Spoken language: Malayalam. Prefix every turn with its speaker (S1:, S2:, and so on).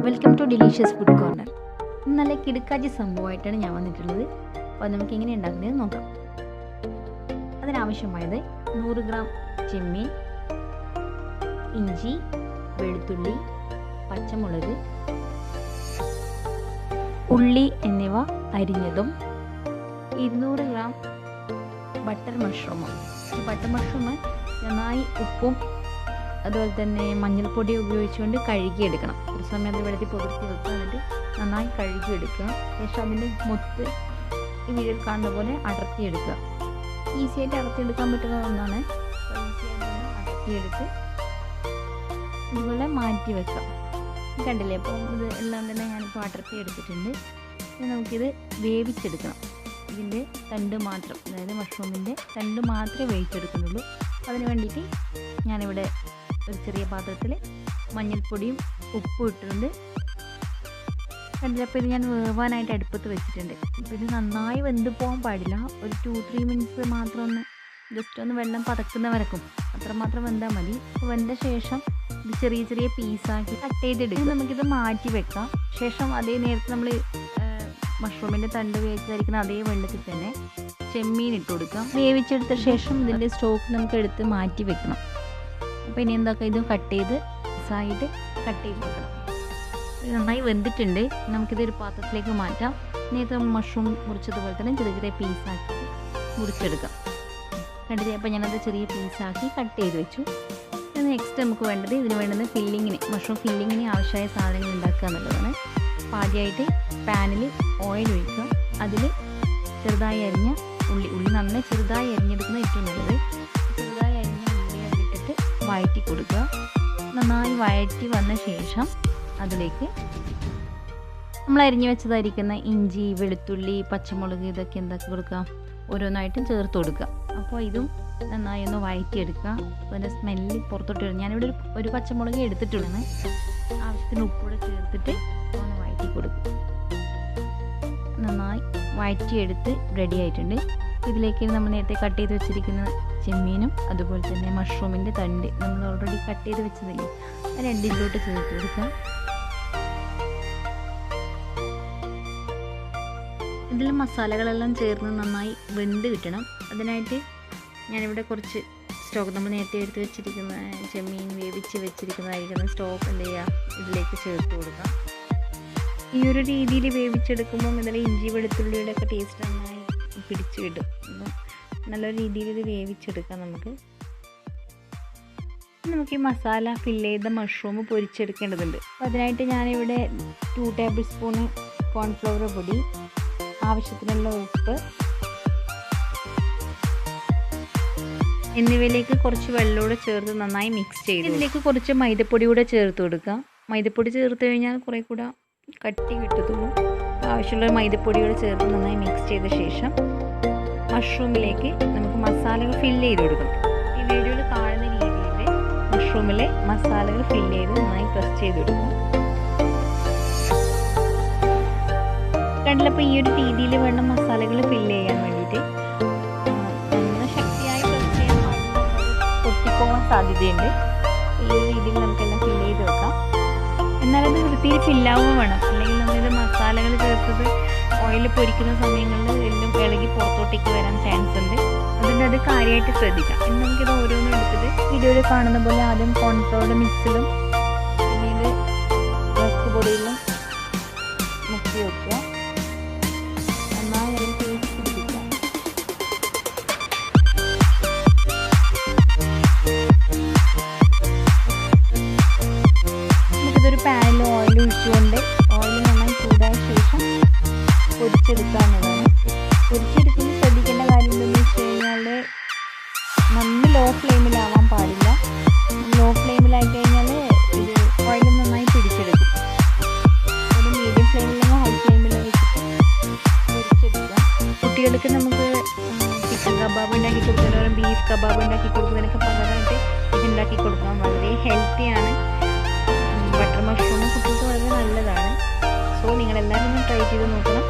S1: Welcome to delicious food corner. നല്ല കിടുക്കാച്ചി സംഭവമായിട്ടാണ് ഞാൻ വന്നിട്ടുള്ളത്. അപ്പോൾ നമുക്ക് എങ്ങനെ ഉണ്ടാക്കുന്നത് നോക്കാം. അതിനാവശ്യമായത് 100 ഗ്രാം ചെമ്മീൻ, ഇഞ്ചി, വെളുത്തുള്ളി, പച്ചമുളക്, ഉള്ളി എന്നിവ അരിഞ്ഞതും 200 ഗ്രാം ബട്ടർ മഷ്റൂമും. ഈ ബട്ടർ മഷ്റൂം നന്നായി ഉപ്പും അതുപോലെ തന്നെ മഞ്ഞൾപ്പൊടി ഉപയോഗിച്ചുകൊണ്ട് കഴുകിയെടുക്കണം. ഒരു സമയം അത് വെള്ളത്തിൽ പുതിർത്തി വെക്കുക, എന്നിട്ട് നന്നായി കഴുകിയെടുക്കുക. ശേഷം അതിൻ്റെ മുത്ത് ഈ വീഡിയോയിൽ കാണുന്ന പോലെ അടർത്തിയെടുക്കുക. ഈസിയായിട്ട് അടർത്തിയെടുക്കാൻ പറ്റുന്ന ഒന്നാണ്. ഈസിയായിട്ട് അടർത്തിയെടുത്ത് ഇതുപോലെ മാറ്റി വെക്കാം. കണ്ടില്ലേ, അപ്പോൾ ഇത് എല്ലാം തന്നെ ഞാനിപ്പോൾ അടർത്തിയെടുത്തിട്ടുണ്ട്. ഇനി നമുക്കിത് വേവിച്ചെടുക്കണം. ഇതിൻ്റെ തണ്ട് മാത്രം, അതായത് മഷ്റൂമിൻ്റെ തണ്ട് മാത്രമേ വേവിച്ചെടുക്കുന്നുള്ളൂ. അതിന് വേണ്ടിയിട്ട് ഞാനിവിടെ ഒരു ചെറിയ പാത്രത്തിൽ മഞ്ഞൾപ്പൊടിയും ഉപ്പും ഇട്ടിട്ടുണ്ട്. കണ്ടില്ലപ്പോൾ ഇത് ഞാൻ വേവാനായിട്ട് അടുപ്പത്ത് വെച്ചിട്ടുണ്ട്. അപ്പോൾ ഇത് നന്നായി വെന്ത് പോകാൻ പാടില്ല. ഒരു 2-3 മിനിറ്റ്സ് മാത്രം ജസ്റ്റ് ഒന്ന് വെള്ളം പതക്കുന്ന വരക്കും അത്രമാത്രം വെന്താൽ മതി. അപ്പോൾ വെന്ത ശേഷം ഇത് ചെറിയ ചെറിയ പീസാക്കി കട്ട് ചെയ്തെടുക്കും. നമുക്കിത് മാറ്റി വെക്കാം. ശേഷം അതേ നേരത്തെ നമ്മൾ മഷ്റൂമിൻ്റെ തണ്ട് വേവിച്ചതായിരിക്കുന്ന അതേ വെള്ളത്തിൽ തന്നെ ചെമ്മീൻ ഇട്ട് കൊടുക്കാം. വേവിച്ചെടുത്ത ശേഷം ഇതിൻ്റെ സ്റ്റോക്ക് നമുക്ക് എടുത്ത് മാറ്റി വെക്കണം. അപ്പോൾ ഇനി എന്താക്കുക, ഇത് കട്ട് ചെയ്ത് സൈഡ് കട്ട് ചെയ്ത് വെക്കണം. നന്നായി വെന്തിട്ടുണ്ട്. നമുക്കിതൊരു പാത്രത്തിലേക്ക് മാറ്റാം. നേരത്തെ മഷ്റൂം മുറിച്ചതുപോലെ തന്നെ ചെറിയ ചെറിയ പീസാക്കി മുറിച്ചെടുക്കാം. കണ്ടില്ലേ, അപ്പോൾ ഞാനത് ചെറിയ പീസാക്കി കട്ട് ചെയ്ത് വെച്ചു. നെക്സ്റ്റ് നമുക്ക് വേണ്ടത്, ഇതിന് വേണ്ടുന്ന ഫില്ലിങ്ങിന്, മഷ്റൂം ഫില്ലിങ്ങിന് ആവശ്യമായ സാധനങ്ങൾ ഉണ്ടാക്കുക എന്നുള്ളതാണ്. അപ്പോൾ ആദ്യമായിട്ട് പാനിൽ ഓയിൽ ഒഴിക്കുക. അതിൽ ചെറുതായി അരിഞ്ഞ ഉള്ളി നന്നായി ചെറുതായി അരിഞ്ഞെടുക്കുന്നത് ഏറ്റവും നല്ലത്. ചെറുതായി അരിഞ്ഞ ഉള്ളി അതിലിട്ടിട്ട് വഴറ്റി കൊടുക്കുക. നന്നായി വഴറ്റി വന്ന ശേഷം അതിലേക്ക് നമ്മൾ അരിഞ്ഞു വെച്ചതായിരിക്കുന്ന ഇഞ്ചി, വെളുത്തുള്ളി, പച്ചമുളക് ഇതൊക്കെ എന്താക്കി കൊടുക്കുക, ഓരോന്നായിട്ടും ചേർത്ത് കൊടുക്കുക. അപ്പോൾ ഇതും നന്നായി ഒന്ന് വഴറ്റിയെടുക്കുക. അപ്പോൾ അതിൻ്റെ സ്മെല്ല് പുറത്തോട്ട് വരും. ഞാനിവിടെ ഒരു പച്ചമുളക് എടുത്തിട്ടുള്ളത്. ആവശ്യത്തിന് ഉപ്പൂടെ ചേർത്തിട്ട് ഒന്ന് വഴറ്റി കൊടുക്കുക. നന്നായി വഴറ്റിയെടുത്ത് റെഡി ആയിട്ടുണ്ട്. ഇതിലേക്ക് നമ്മൾ നേരത്തെ കട്ട് ചെയ്ത് വെച്ചിരിക്കുന്ന ചെമ്മീനും അതുപോലെ തന്നെ മഷ്റൂമിൻ്റെ തണ്ട് നമ്മൾ ഓൾറെഡി കട്ട് ചെയ്ത് വെച്ചതില്ലേ, അത് രണ്ടിലോട്ട് ചേർത്ത് കൊടുക്കാം. ഇതിൽ മസാലകളെല്ലാം ചേർന്ന് നന്നായി വെന്ത് കിട്ടണം. അതിനായിട്ട് ഞാനിവിടെ കുറച്ച് സ്റ്റോക്ക്, നമ്മൾ നേരത്തെ എടുത്ത് വെച്ചിരിക്കുന്ന ചെമ്മീൻ വേവിച്ച് വെച്ചിരിക്കുന്നതായിരിക്കുന്ന സ്റ്റോക്ക് എന്ത് ചെയ്യുക, ഇതിലേക്ക് ചേർത്ത് കൊടുക്കാം. ഈ ഒരു രീതിയിൽ വേവിച്ചെടുക്കുമ്പം ഇതിൽ ഇഞ്ചി വെളുത്തുള്ളിയുടെ ഒക്കെ ടേസ്റ്റ് നന്നായി പിടിച്ച് കിട്ടും. അപ്പം നല്ല രീതിയിൽ ഇത് വേവിച്ചെടുക്കാം. നമുക്ക് ഈ മസാല ഫില്ല് ചെയ്ത മഷ്റൂം പൊരിച്ചെടുക്കേണ്ടതുണ്ട്. അപ്പോൾ അതിനായിട്ട് ഞാനിവിടെ 2 ടേബിൾ സ്പൂണ് കോൺഫ്ലവർ പൊടി, ആവശ്യത്തിനുള്ള ഉപ്പ് എന്നിവയിലേക്ക് കുറച്ച് വെള്ളമൂടെ ചേർത്ത് നന്നായി മിക്സ് ചെയ്ത് ഇതിലേക്ക് കുറച്ച് മൈദപ്പൊടി കൂടെ ചേർത്ത് കൊടുക്കുക. മൈദപ്പൊടി ചേർത്ത് കഴിഞ്ഞാൽ കുറേ കൂടെ കട്ടി കിട്ടത്തുള്ളൂ. ആവശ്യമുള്ള മൈദപ്പൊടിയോട് ചേർത്ത് നന്നായി മിക്സ് ചെയ്ത ശേഷം മഷ്റൂമിലേക്ക് നമുക്ക് മസാലകൾ ഫില്ല് ചെയ്ത് കൊടുക്കണം. ഈ വീഡിയോയിൽ കാണുന്ന രീതിയിൽ മഷ്റൂമിലെ മസാലകൾ ഫില്ല് ചെയ്ത് നന്നായി പ്രസ് ചെയ്ത് കൊടുക്കും. കണ്ടില്ലപ്പോൾ ഈ ഒരു രീതിയിൽ വേണം മസാലകൾ ഫില്ല് ചെയ്യാൻ വേണ്ടിയിട്ട്. നല്ല ശക്തിയായി പ്രസ് ചെയ്യാൻ പൊട്ടിപ്പോകാൻ സാധ്യതയുണ്ട്. ഈ ഒരു രീതിയിൽ നമുക്കെല്ലാം ഫില്ല് ചെയ്ത് വെക്കാം. എന്നാലത് വൃത്തിയിൽ ഫില്ലാവുകയും വേണം. അല്ലെങ്കിൽ നമ്മളിത് മസാലകൾ ചേർത്തത് ഓയിൽ പൊരിക്കുന്ന സമയങ്ങളിൽ എല്ലാം ഇളകി പുറത്തോട്ടേക്ക് വരാൻ ചാൻസ് ഉണ്ട്. അതുകൊണ്ട് അത് കാര്യമായിട്ട് ശ്രദ്ധിക്കാം. ഇനി നമുക്കിത് ഓരോന്നും എടുത്തിട്ട് വീഡിയോയിൽ കാണുന്ന പോലെ ആദ്യം കോൺഫ്ലവർ മിക്സിലും പിന്നീട് റസ്ക് പൊടിയിലും മുക്കി വെക്കുക. നന്നായി അതിൽ തേച്ച് പിടിപ്പിക്കുക. നമുക്കിതൊരു പാനിൽ ഓയിൽ ഒഴിച്ചുകൊണ്ട് ഓയിൽ നന്നായി ചൂടായ ശേഷം പൊരിച്ചെടുക്കാവുന്നതാണ്. പൊരിച്ചെടുക്കുമ്പോൾ ശ്രദ്ധിക്കേണ്ട കാര്യം എന്താണെന്ന് വെച്ച് കഴിഞ്ഞാൽ നന്ന ലോ ഫ്ലെയിമിലാവാൻ പാടില്ല. ലോ ഫ്ലെയിമിലായി കഴിഞ്ഞാൽ ഇത് ഓയിൽ നന്നായി പിടിച്ചെടുക്കും. ഒരു മീഡിയം ഫ്ലെയിമിൽ ഹൈ ഫ്ലെയിമിൽ വെച്ചിട്ട് പൊരിച്ചെടുക്കുക. കുട്ടികൾക്ക് നമുക്ക് ചിക്കൻ കബാബ് ഉണ്ടാക്കി കൊടുക്കുന്നതിനും ബീഫ് കബാബ് ഉണ്ടാക്കി കൊടുക്കുന്നതിനൊക്കെ പകരമായിട്ട് ഇതുണ്ടാക്കി കൊടുക്കാം. വളരെ ഹെൽത്തിയാണ്. ബട്ടർ മഷ്റൂം കുട്ടികൾക്ക് വളരെ നല്ലതാണ്. സോ നിങ്ങളെല്ലാവരും ഒന്ന് ട്രൈ ചെയ്ത് നോക്കണം.